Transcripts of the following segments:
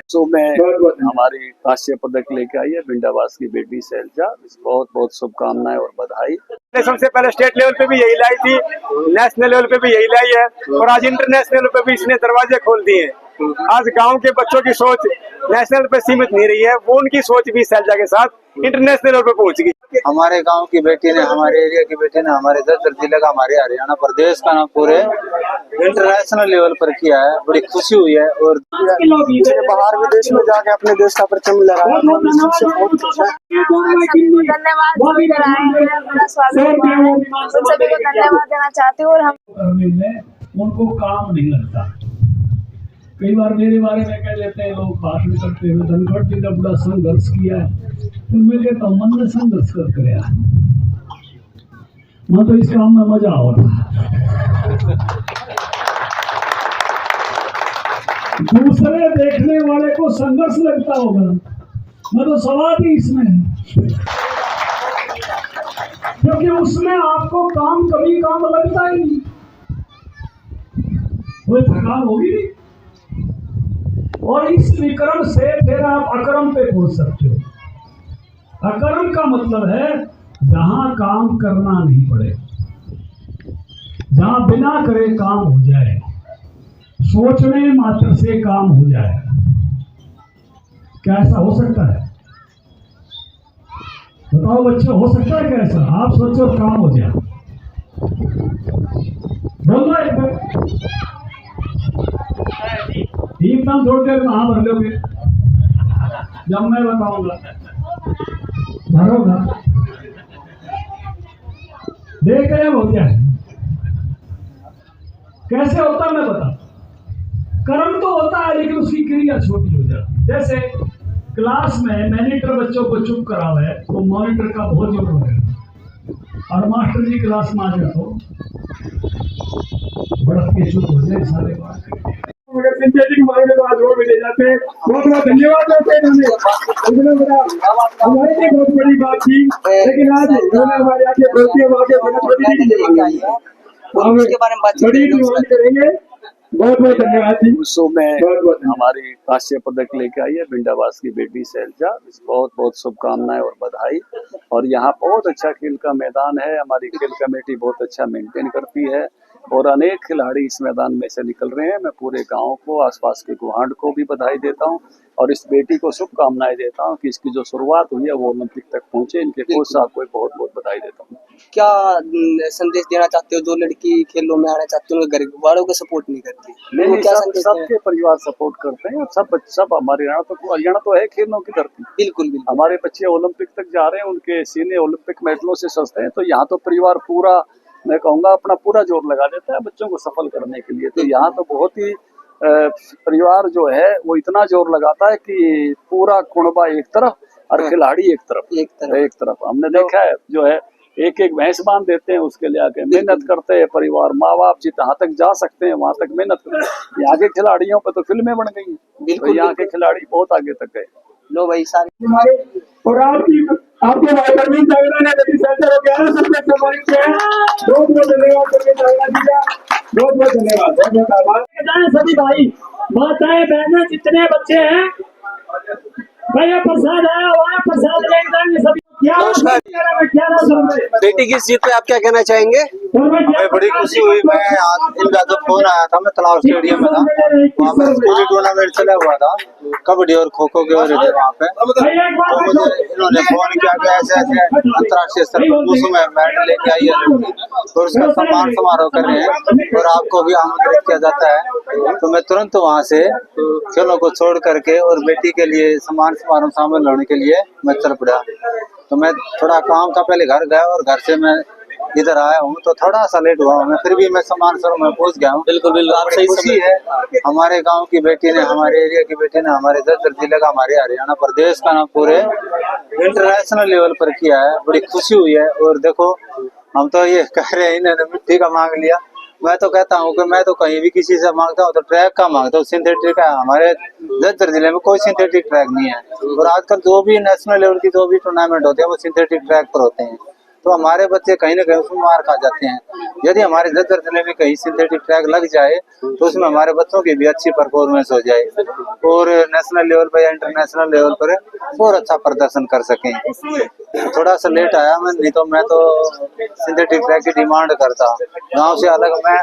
सो में हमारी कांस्य पदक लेके आई है बिंडावास की बेटी शैलजा। बहुत बहुत शुभकामनाएं और बधाई। सबसे पहले स्टेट लेवल पे भी यही लाई थी, नेशनल लेवल पे भी यही लाई है और आज इंटरनेशनल लेवल पे भी इसने दरवाजे खोल दिए हैं। आज गांव के बच्चों की सोच नेशनल पे सीमित नहीं रही है, वो उनकी सोच भी शैलजा के साथ इंटरनेशनल लेवल पे पहुंच गई। हमारे गांव की बेटी ने, हमारे एरिया की बेटी ने हमारे जज्जर जिले का, हमारे हरियाणा प्रदेश का नाम पूरे इंटरनेशनल लेवल पर किया है। बड़ी खुशी हुई है और बाहर विदेश में जाके अपने देश का परचम लहराया। धन्यवाद सभी को धन्यवाद देना चाहती हूँ। और हम करने में उनको काम नहीं लगता। कई बार मेरे बारे में कह देते हैं लोग, भाषण करते हुए धनखड़ जी ने बड़ा संघर्ष किया है, तो मैं कहता हूँ मन में संघर्ष कर कराया, मैं तो इस काम में मजा आ रहा। दूसरे देखने वाले को संघर्ष लगता होगा, मैं तो सवाल ही इसमें है, क्योंकि उसमें आपको काम कभी काम लगता ही नहीं, कोई थकान होगी नहीं। और इस विक्रम से फिर आप अक्रम पे पहुंच सकते हो। अक्रम का मतलब है जहां काम करना नहीं पड़े, जहां बिना करे काम हो जाए, सोचने मात्र से काम हो जाए। क्या ऐसा हो सकता है? बताओ बच्चे, हो सकता है क्या ऐसा? आप सोचो काम हो जाए, बोलो एक बार। एकदम थोड़ी देर में हाँ भर लोगे, जब मैं बताऊंगा भरोगा। देख रहे हो क्या है, कैसे होता है मैं बता। कर्म तो होता है लेकिन उसकी क्रिया छोटी हो जाती है। जैसे क्लास में मैनेटर बच्चों को चुप करावे है तो मॉनिटर का बहुत जोर लगेगा, और मास्टर जी क्लास में आ जाए तो बढ़त के चुप हो जाए सारे बात करके। सिंथेटिक मांगने को आज वो भी ले जाते हैं। बहुत बहुत धन्यवाद देते हैं उन्हें। हमारी भी बहुत बड़ी बात थी, लेकिन आज उन्होंने हमारे आगे बोलती है बड़ी डिमांड करेंगे। बहुत बहुत धन्यवाद जी। सो में हमारी कांस्य पदक लेके आई है बिंडावास की बेटी शैलजा। बहुत बहुत शुभकामनाएं और बधाई। और यहाँ बहुत अच्छा खेल का मैदान है, हमारी खेल कमेटी बहुत अच्छा मेंटेन करती है और अनेक खिलाड़ी इस मैदान में से निकल रहे हैं। मैं पूरे गांव को, आसपास के गुहांड को भी बधाई देता हूं और इस बेटी को शुभकामनाएं देता हूं कि इसकी जो शुरुआत हुई है वो ओलंपिक तक पहुंचे। इनके कोच साहब को बहुत बहुत बधाई देता हूं। क्या संदेश देना चाहते हो जो लड़की खेलों में आना चाहती है, घर वालों को सपोर्ट नहीं करती? नहीं, सबके परिवार सपोर्ट करते हैं और सब हमारे हरियाणा तो है खेलों की धरती। बिल्कुल। हमारे बच्चे ओलंपिक तक जा रहे हैं, उनके सीने ओलंपिक मेडलों से सजते हैं। तो यहाँ तो परिवार पूरा, मैं कहूँगा, अपना पूरा जोर लगा देता है बच्चों को सफल करने के लिए। तो यहाँ तो बहुत ही परिवार जो है वो इतना जोर लगाता है कि पूरा कुणबा एक तरफ और खिलाड़ी एक तरफ। हमने देखा है जो है एक एक भैंस बांध देते हैं, उसके लिए आके मेहनत करते हैं परिवार, माँ बाप जहाँ तक जा सकते हैं वहां तक मेहनत करते हैं। यहाँ के खिलाड़ियों पे तो फिल्में बन गई हैं। तो यहाँ के खिलाड़ी बहुत आगे तक गए। लो भाई सारे और आपके परवीन चावला ने बेटी शैलजा को 1100 रुपये सम्मानित किया है। बहुत बहुत धन्यवाद परवीन चावला जी का, बहुत बहुत धन्यवाद, बहुत बहुत आभार। सभी भाई माताएं बहनें जितने बच्चे हैं, भैया प्रसाद आया हुआ है, प्रसाद लेके जाएंगे सभी। बेटी की जीत पे आप क्या कहना चाहेंगे? हमें बड़ी खुशी हुई। मैं इनका जो फोन आया था, मैं तालाब स्टेडियम में था, वहाँ पे स्कूली टूर्नामेंट चला हुआ था, कबड्डी और खो खो के वहाँ पे। तो मुझे इन्होंने फोन किया कि ऐसे ऐसे अंतर्राष्ट्रीय स्तर पर पूछूं मैं मेडल लेके आई है और उसका सम्मान समारोह कर रहे हैं और आपको भी आमंत्रित किया जाता है। तो मैं तुरंत वहाँ से खेलों को छोड़ करके और बेटी के लिए सम्मान समारोह शामिल होने के लिए मैं चल पड़ा। तो मैं थोड़ा काम था, पहले घर गया और घर से मैं इधर आया हूँ, तो थोड़ा सा लेट हुआ मैं, फिर भी मैं सम्मान समारोह में पहुँच गया हूँ। बिल्कुल आप सही खुशी है। हमारे गांव की बेटी ने, हमारे एरिया की बेटी ने हमारे जज्जर जिले का, हमारे हरियाणा प्रदेश का नाम पूरे इंटरनेशनल लेवल पर किया है। बड़ी खुशी हुई है। और देखो हम तो ये कह रहे हैं, इन्होंने मिट्टी का मांग लिया। मैं तो कहता हूँ कि मैं तो कहीं भी किसी से मांगता हूँ तो ट्रैक का मांगता हूँ, सिंथेटिक का। हमारे जज्जर जिले में कोई सिंथेटिक ट्रैक नहीं है और आजकल जो भी नेशनल लेवल की जो भी टूर्नामेंट होते हैं वो सिंथेटिक ट्रैक पर होते हैं। तो हमारे बच्चे कहीं ना कहीं उसमें मार खा जाते हैं। यदि हमारे जज्जर जिले में कहीं सिंथेटिक ट्रैक लग जाए तो उसमें हमारे बच्चों की भी अच्छी परफॉर्मेंस हो जाए और नेशनल लेवल पर या इंटरनेशनल लेवल पर और अच्छा प्रदर्शन कर सकें। थोड़ा सा लेट आया मैं, नहीं तो मैं तो सिंथेटिक ट्रैक की डिमांड करता। गांव से अलग मैं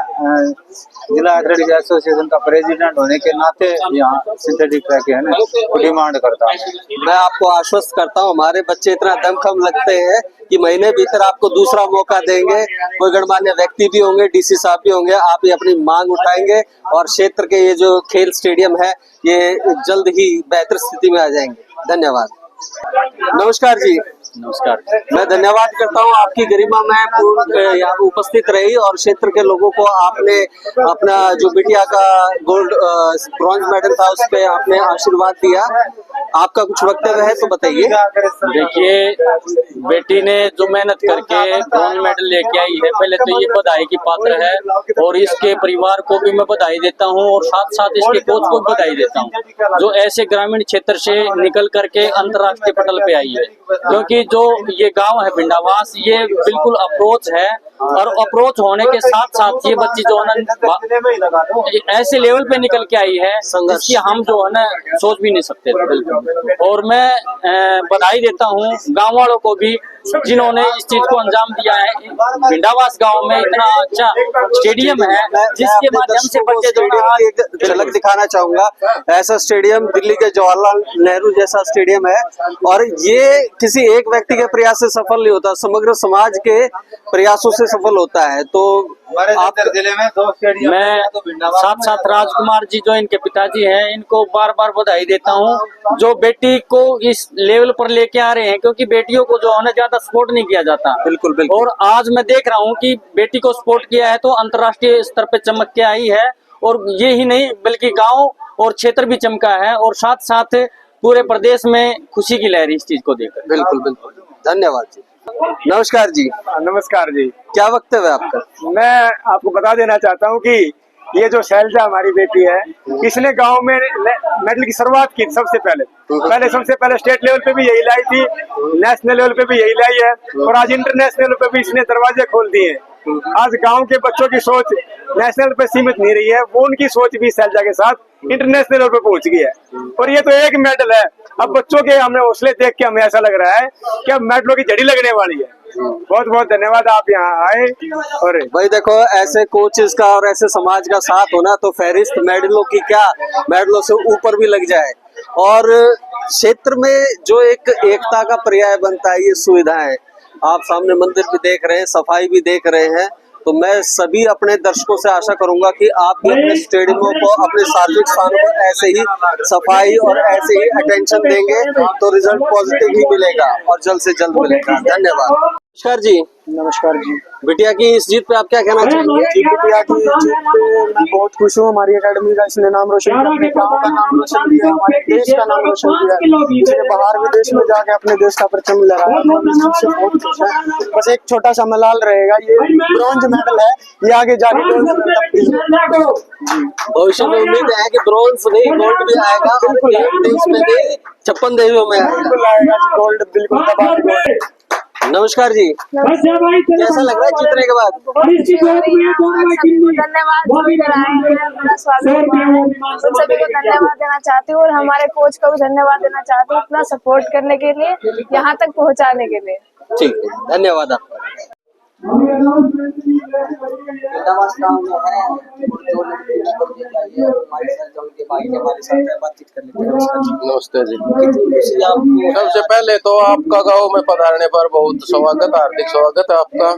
जिला एथलेटिक्स एसोसिएशन का प्रेसिडेंट होने के नाते यहाँ सिंथेटिक ट्रैक है ना वो डिमांड करता हूँ। मैं आपको आश्वस्त करता हूँ, हमारे बच्चे इतना दमखम लगते हैं कि महीने भीतर आपको दूसरा मौका देंगे। कोई गणमान्य व्यक्ति भी होंगे, डीसी साहब भी होंगे, आप ये अपनी मांग उठाएंगे और क्षेत्र के ये जो खेल स्टेडियम है ये जल्द ही बेहतर स्थिति में आ जाएंगे। धन्यवाद। नमस्कार जी। नमस्कार। मैं धन्यवाद करता हूँ आपकी गरिमा में पूर्ण यहाँ उपस्थित रही और क्षेत्र के लोगों को आपने अपना जो बिटिया का गोल्ड ब्रॉन्ज मेडल था उस पे आपने आशीर्वाद दिया। आपका कुछ वक्तव्य है तो बताइए। देखिए, बेटी ने जो मेहनत करके ब्रॉन्ज मेडल लेके आई है, पहले तो ये बधाई की पात्र है और इसके परिवार को भी मैं बधाई देता हूँ और साथ साथ इसके कोच को भी बधाई देता हूँ जो ऐसे ग्रामीण क्षेत्र से निकल करके अंतर्राष्ट्रीय पटल पे आई है। क्योंकि जो ये गांव है भिंडावास, ये बिल्कुल अप्रोच है और अप्रोच होने के साथ साथ ये बच्ची जो है ना ऐसे लेवल पे निकल के आई है जिसकी हम जो है ना सोच भी नहीं सकते थे बिल्कुल। और मैं बधाई देता हूँ गांव वालों को भी जिन्होंने इस चीज को अंजाम दिया है। भिंडावास गांव में इतना अच्छा स्टेडियम है जिसके माध्यम से बच्चे जो एक झलक दिखाना चाहूंगा। ऐसा स्टेडियम दिल्ली के जवाहरलाल नेहरू जैसा स्टेडियम है और ये किसी एक व्यक्ति के प्रयास से सफल नहीं होता, समग्र समाज के प्रयासों से सफल होता है। तो आप जिले में 2 स्टेडियम मैं साथ साथ राजकुमार जी जो इनके पिताजी हैं इनको बार बार बधाई देता हूं जो बेटी को इस लेवल पर लेके आ रहे हैं, क्योंकि बेटियों को जो है ना ज्यादा सपोर्ट नहीं किया जाता। बिल्कुल बिल्कुल। और आज मैं देख रहा हूं कि बेटी को सपोर्ट किया है तो अंतर्राष्ट्रीय स्तर पे चमक के आई है और ये ही नहीं बल्कि गाँव और क्षेत्र भी चमका है और साथ साथ पूरे प्रदेश में खुशी की लहर इस चीज को देखकर। बिल्कुल बिल्कुल। धन्यवाद जी। नमस्कार जी। नमस्कार जी। क्या वक्तव्य है आपका? मैं आपको बता देना चाहता हूँ कि ये जो शैलजा हमारी बेटी है, इसने गांव में मेडल की शुरुआत की सबसे पहले स्टेट लेवल पे भी यही लाई थी, नेशनल लेवल पे भी यही लाई है और आज इंटरनेशनल लेवल पे भी इसने दरवाजे खोल दिए हैं। आज गांव के बच्चों की सोच नेशनल पे सीमित नहीं रही है, वो उनकी सोच भी शैलजा के साथ इंटरनेशनल लेवल पे पहुंच गई है। और ये तो एक मेडल है, अब बच्चों के हमें हौसले देख के हमें ऐसा लग रहा है कि अब मेडलों की झड़ी लगने वाली है। बहुत बहुत धन्यवाद आप यहाँ आए। और भाई देखो, ऐसे कोचेस का और ऐसे समाज का साथ होना तो फहरिस्त मेडलों की क्या, मेडलों से ऊपर भी लग जाए। और क्षेत्र में जो एक एकता का पर्याय बनता है ये सुविधाएं, आप सामने मंदिर भी देख रहे हैं, सफाई भी देख रहे हैं, तो मैं सभी अपने दर्शकों से आशा करूंगा कि आप भी अपने स्टेडियमों को, अपने सार्वजनिक स्थानों पर ऐसे ही सफाई और ऐसे ही अटेंशन देंगे तो रिजल्ट पॉजिटिव ही मिलेगा और जल्द से जल्द मिलेगा। धन्यवाद। नमस्कार जी। नमस्कार जी। बिटिया की इस जीत पे आप क्या कहना चाहेंगे? जी, बिटिया की जीत पे मैं बहुत खुश हूँ। हमारी एकेडमी का इसने नाम रोशन किया, अपने गाँव का नाम रोशन किया, हमारे देश का नाम रोशन किया। इसने बाहर विदेश में जाके अपने देश का परचम लहराया, हम इस चीज से बहुत खुश हैं। बस एक छोटा सा मलाल रहेगा, ये ब्रॉन्ज मेडल है, ये आगे जाके भविष्य में उम्मीद है कि ब्रॉन्ज नहीं गोल्ड भी आएगा और देश में भी 56 देशों में आएगा गोल्ड, बिल्कुल दबा के गोल्ड। नमस्कार जी। कैसा लग रहा है जीतने के बाद? धन्यवाद सभी को धन्यवाद देना चाहती हूँ और हमारे कोच को भी धन्यवाद देना चाहती हूँ इतना सपोर्ट करने के लिए, यहाँ तक पहुँचाने के लिए। ठीक है, धन्यवाद आपका। भिंडावास गांव में है जो लड़के हमारे साथ जो उनके भाई ने हमारे साथ बातचीत कर लेते हैं। नमस्ते जी। सबसे पहले तो आपका गांव में पधारने पर बहुत स्वागत, हार्दिक स्वागत है आपका।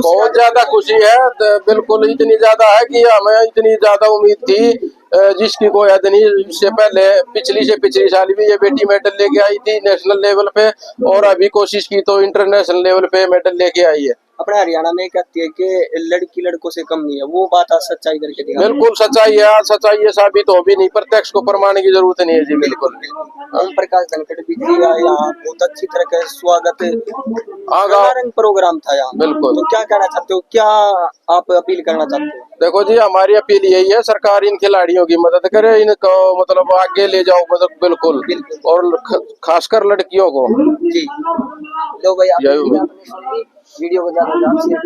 बहुत ज्यादा खुशी है, बिल्कुल इतनी ज्यादा है कि हमें इतनी ज्यादा उम्मीद थी जिसकी कोई हद नहीं। इससे पहले पिछली साल भी ये बेटी मेडल लेके आई थी नेशनल लेवल पे और अभी कोशिश की तो इंटरनेशनल लेवल पे मेडल लेके आई है। अपने हरियाणा में कहती है कि लड़की लड़कों से कम नहीं है, वो बात आज सच्चाई करके दिखा। बिल्कुल सच्चाई है, सच्चाई ये साबित हो भी नहीं, प्रत्यक्ष को प्रमाण की जरूरत नहीं है जी। बिल्कुल ओम प्रकाश धनखड़ भी जी आए यहाँ, बहुत अच्छी तरह का स्वागत रंगारंग प्रोग्राम था यहाँ। बिल्कुल। तो क्या कहना चाहते हो, क्या आप अपील करना चाहते हो? देखो जी, हमारी अपील यही है, सरकार इन खिलाड़ियों की मदद करे, इनको मतलब आगे ले जाओ, मतलब बिल्कुल, और खासकर लड़कियों को जी। लो भाई, जय हो। वीडियो को ज्यादा शेयर